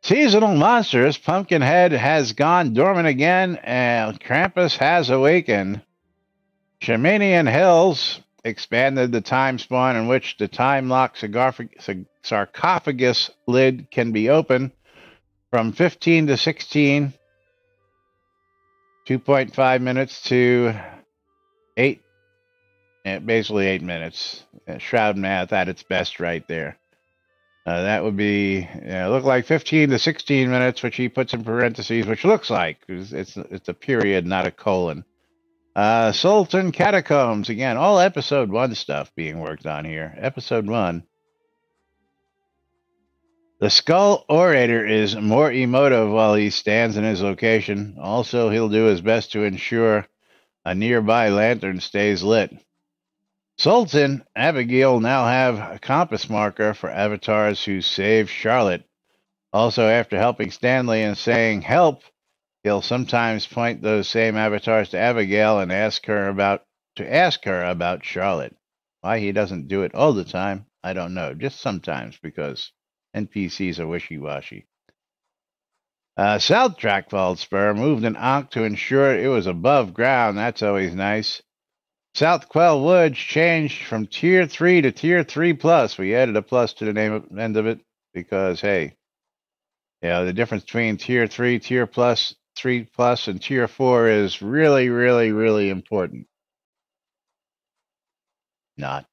B: Seasonal monsters. Pumpkinhead has gone dormant again, and Krampus has awakened. Shamanian Hills expanded the time spawn in which the time-locked sarcophagus lid can be opened from 15 to 16, 2.5 minutes to 8. Basically 8 minutes. Shroud math at its best right there. That would be, look like 15 to 16 minutes, which he puts in parentheses, which looks like it's a period, not a colon. Sultan Catacombs, again, all episode 1 stuff being worked on here. Episode 1. The Skull Orator is more emotive while he stands in his location. Also, he'll do his best to ensure a nearby lantern stays lit. Sultan Abigail now have a compass marker for avatars who save Charlotte. Also, after helping Stanley and saying help, he'll sometimes point those same avatars to Abigail and ask her about Charlotte. Why he doesn't do it all the time, I don't know. Just sometimes, because NPCs are wishy-washy. South Trackfall Spur moved an Ankh to ensure it was above ground. That's always nice. South Quell Woods changed from Tier 3 to Tier 3 Plus. We added a plus to the end of it because, hey, the difference between Tier 3, Tier Plus, 3 Plus, and Tier 4 is really, really, really important. Not.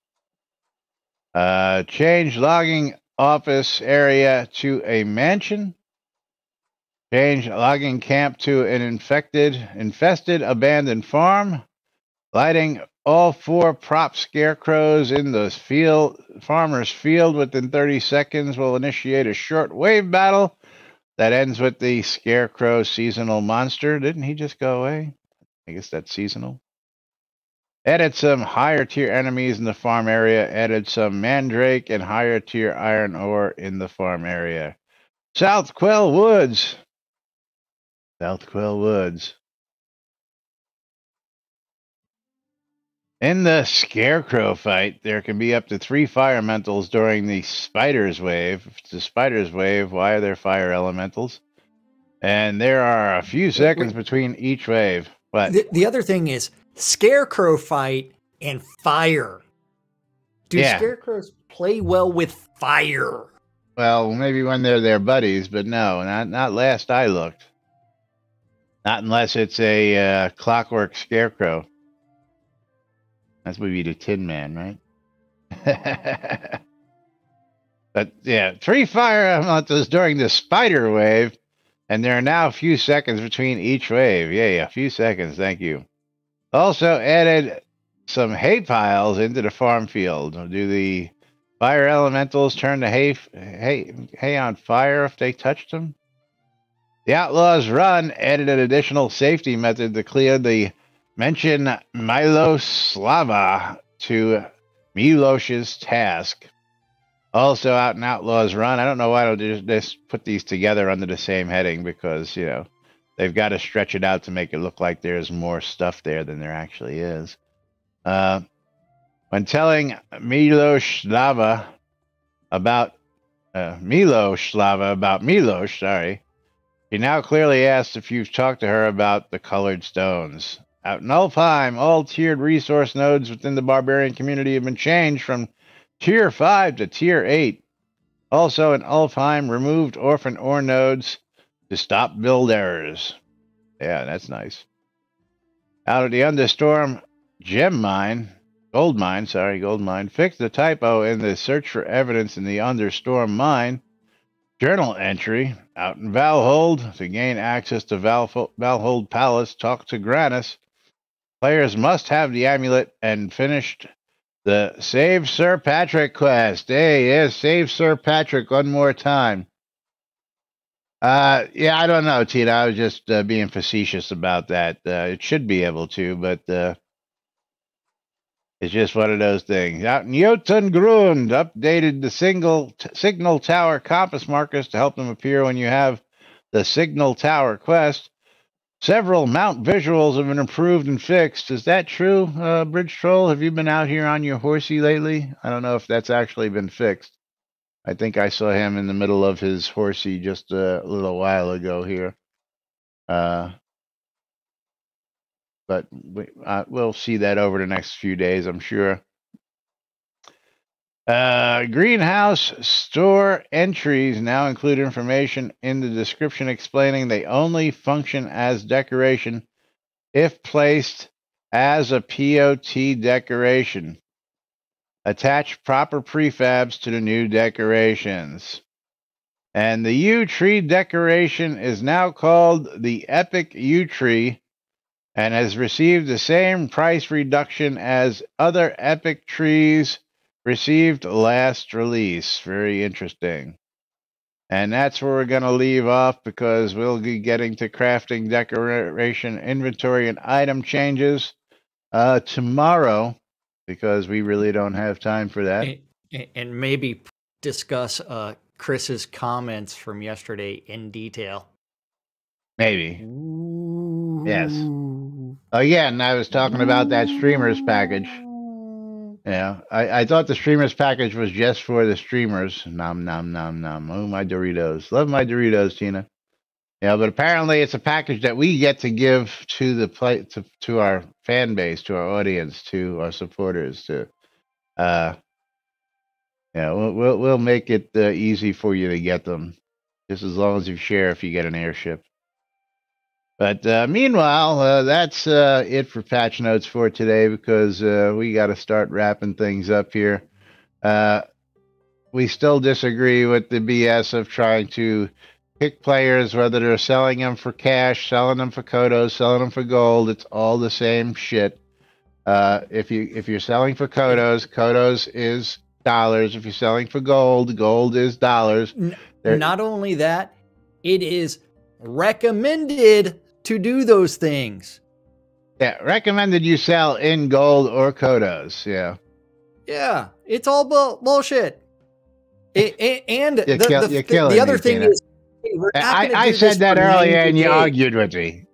B: Change logging office area to a mansion. Change logging camp to an infested abandoned farm. Lighting all 4 prop scarecrows in the farmer's field within 30 seconds will initiate a short wave battle that ends with the scarecrow seasonal monster. Didn't he just go away? I guess that's seasonal. Added some higher tier enemies in the farm area. Added some mandrake and higher tier iron ore in the farm area. South Quell Woods. South Quell Woods. In the Scarecrow fight, there can be up to 3 fire elementals during the Spider's Wave. If it's the Spider's Wave, why are there fire elementals? And there are a few seconds between each wave. But
E: the other thing is Scarecrow fight and fire. Do Scarecrows play well with fire?
B: Well, maybe when they're their buddies, but no, not last I looked. Not unless it's a clockwork Scarecrow. That's would be the Tin Man, right? But yeah, 3 fire elementals during the Spider Wave, and there are now a few seconds between each wave. Yay, a few seconds, thank you. Also added some hay piles into the farm field. Do the fire elementals turn the hay on fire if they touched them? The Outlaws Run added an additional safety method to clear the mentioned Miloslava to Milos's task. Also out in Outlaws Run, I don't know why they'll just put these together under the same heading because, they've got to stretch it out to make it look like there's more stuff there than there actually is. When telling Miloslava about Milosh, she now clearly asks if you've talked to her about the colored stones. Out in Ulfheim, all tiered resource nodes within the barbarian community have been changed from Tier 5 to Tier 8. Also in Ulfheim, removed orphan ore nodes to stop build errors. Yeah, that's nice. Out of the Understorm gold mine, fixed the typo in the search for evidence in the Understorm mine. Journal entry. Out in Valhold, to gain access to Valhold Palace, talk to Grannis. Players must have the amulet and finished the Save Sir Patrick quest. Hey, yes, Save Sir Patrick one more time. Yeah, I don't know, Tina. I was just being facetious about that. It should be able to, but it's just one of those things. Out in Jotungrund, updated the signal tower compass markers to help them appear when you have the signal tower quest. Several mount visuals have been improved and fixed. Is that true, Bridge Troll? Have you been out here on your horsey lately? I don't know if that's actually been fixed. I think I saw him in the middle of his horsey just a little while ago here. But we'll see that over the next few days, I'm sure. Greenhouse store entries now include information in the description explaining they only function as decoration if placed as a POT decoration. Attach proper prefabs to the new decorations. And the yew tree decoration is now called the Epic Yew Tree and has received the same price reduction as other Epic trees received last release. Very interesting. And that's where we're going to leave off because we'll be getting to crafting, decoration, inventory, and item changes tomorrow because we really don't have time for that.
E: And maybe discuss Chris's comments from yesterday in detail.
B: Maybe.
E: Ooh.
B: Yes. Again, I was talking about that streamers package. Yeah, I thought the streamers package was just for the streamers. Nom nom nom nom. Oh, my Doritos. Love my Doritos, Tina. Yeah, but apparently it's a package that we get to give to the to our fan base, to our audience, to our supporters. To yeah, we'll make it easy for you to get them, just as long as you share if you get an airship. But meanwhile, that's it for patch notes for today because we got to start wrapping things up here. We still disagree with the BS of trying to pick players, whether they're selling them for cash, selling them for kodos, selling them for gold. It's all the same shit. If you're selling for kodos, kodos is dollars. If you're selling for gold, gold is dollars.
E: Not only that, it is recommended to do those things.
B: Yeah, recommended you sell in gold or kodos. Yeah.
E: Yeah, it's all bullshit. And
B: the
E: other thing is,
B: I said that earlier and you argued with me.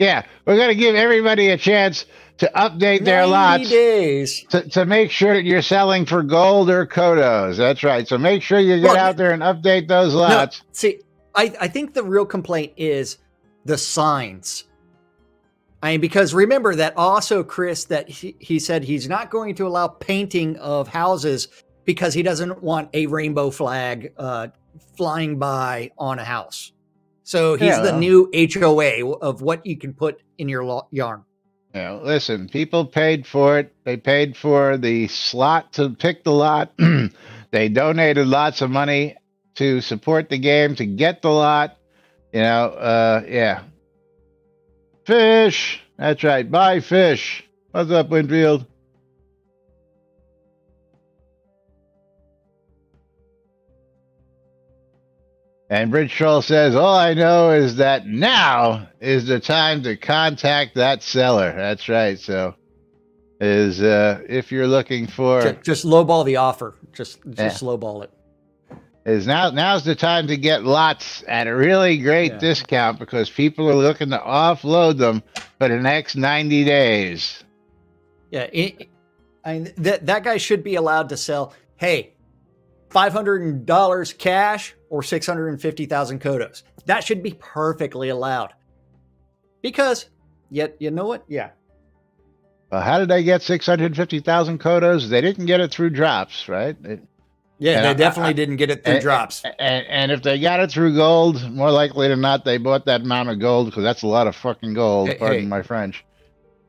B: Yeah, we're going to give everybody a chance to update their lots
E: days.
B: To make sure that you're selling for gold or kodos. That's right. So make sure you get out there and update those lots.
E: No, see, I think the real complaint is the signs. I mean, because remember that also, Chris, that he said he's not going to allow painting of houses because he doesn't want a rainbow flag flying by on a house. So he's the new HOA of what you can put in your yard.
B: Yeah, listen, people paid for it. They paid for the slot to pick the lot. They donated lots of money to support the game, to get the lot. Yeah. Fish. That's right. Buy fish. What's up, Winfield? And Bridge Troll says, all I know is that now is the time to contact that seller. That's right. So if you're looking for...
E: Just lowball the offer. Just lowball it.
B: Now's the time to get lots at a really great discount because people are looking to offload them for the next 90 days.
E: Yeah, that guy should be allowed to sell, hey, $500 cash or 650,000 kodos. That should be perfectly allowed. Because, you know what? Yeah.
B: Well, how did they get 650,000 kodos? They didn't get it through drops, right?
E: They definitely didn't get it through drops.
B: And if they got it through gold, more likely than not, they bought that amount of gold because that's a lot of fucking gold. Pardon my French.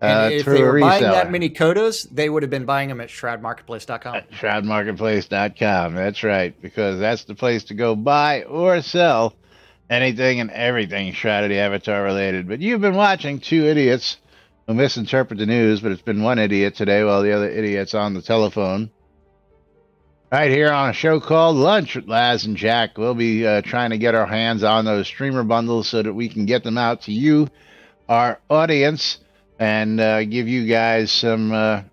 E: If they were buying that many kodos, they would have been buying them at shroudmarketplace.com.
B: At shroudmarketplace.com. That's right, because that's the place to go buy or sell anything and everything Shroud Avatar related. But you've been watching two idiots who misinterpret the news, but it's been one idiot today while the other idiot's on the telephone. Right here on a show called Lunch with Laz and Jack. We'll be trying to get our hands on those streamer bundles so that we can get them out to you, our audience, and give you guys some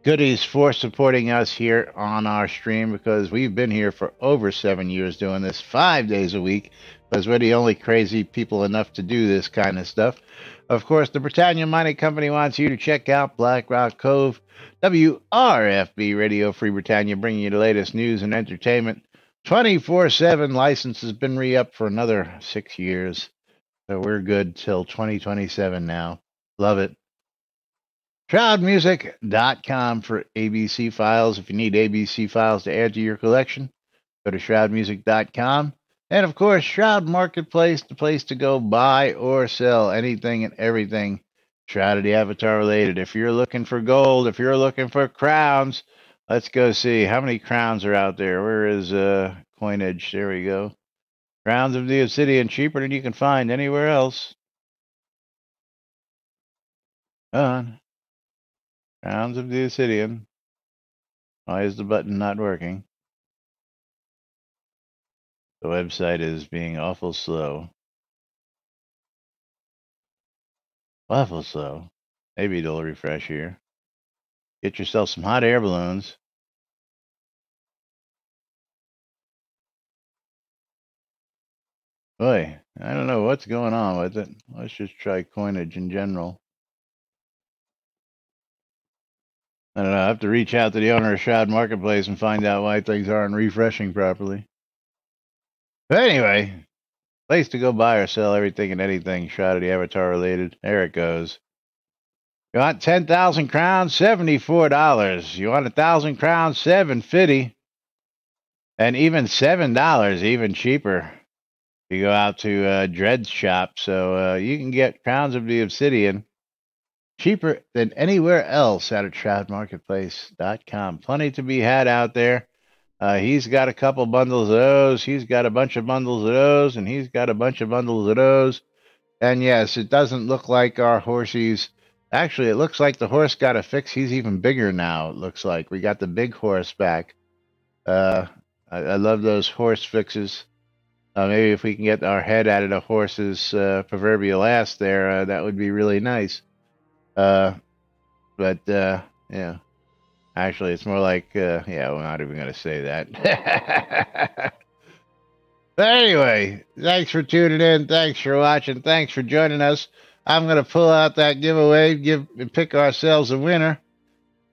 B: goodies for supporting us here on our stream because we've been here for over 7 years doing this 5 days a week because we're the only crazy people enough to do this kind of stuff. Of course, the Britannia Mining Company wants you to check out Black Rock Cove, WRFB Radio Free Britannia, bringing you the latest news and entertainment. 24/7 license has been re-upped for another 6 years. So we're good till 2027 now. Love it. ShroudMusic.com for ABC files. If you need ABC files to add to your collection, go to ShroudMusic.com. And of course, Shroud Marketplace, the place to go buy or sell anything and everything Shroud Avatar related. If you're looking for gold, if you're looking for crowns, let's go see how many crowns are out there. Where is coinage? There we go. Crowns of the Obsidian, cheaper than you can find anywhere else. Crowns of the Obsidian. Why is the button not working? The website is being awful slow. Awful slow. Maybe it'll refresh here. Get yourself some hot air balloons. Boy, I don't know what's going on with it. Let's just try coinage in general. I don't know. I have to reach out to the owner of Shroud Marketplace and find out why things aren't refreshing properly. But anyway, place to go buy or sell everything and anything Shroud of the Avatar related. There it goes. You want 10,000 crowns? $74. You want 1,000 crowns? $7.50. And even $7, even cheaper. You go out to Dread's shop, so you can get crowns of the obsidian cheaper than anywhere else out of shroudmarketplace.com. Plenty to be had out there. He's got a couple bundles of those. He's got a bunch of bundles of those, and he's got a bunch of bundles of those. And yes, it doesn't look like our horsies. Actually, it looks like the horse got a fix. He's even bigger now, it looks like. We got the big horse back. I love those horse fixes. Maybe if we can get our head out of the horse's proverbial ass there, that would be really nice. Yeah. Actually, it's more like, yeah, we're not even going to say that. But anyway, thanks for tuning in. Thanks for watching. Thanks for joining us. I'm going to pull out that giveaway, and pick ourselves a winner.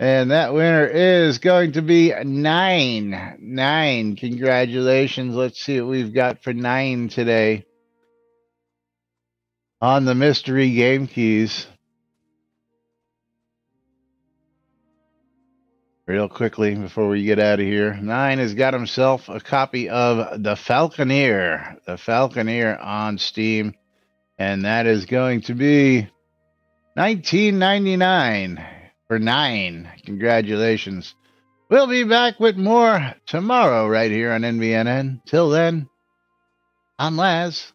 B: And that winner is going to be 9. 9. Congratulations. Let's see what we've got for 9 today on the mystery game keys. Real quickly before we get out of here, 9 has got himself a copy of The Falconeer. The Falconeer on Steam. And that is going to be $19.99 for 9. Congratulations. We'll be back with more tomorrow right here on NBNN. Till then, I'm Laz.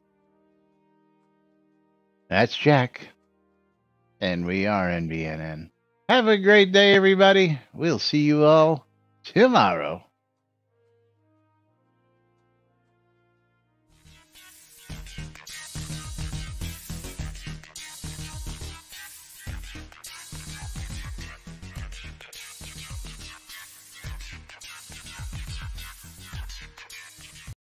B: That's Jack. And we are NBNN. Have a great day, everybody. We'll see you all tomorrow.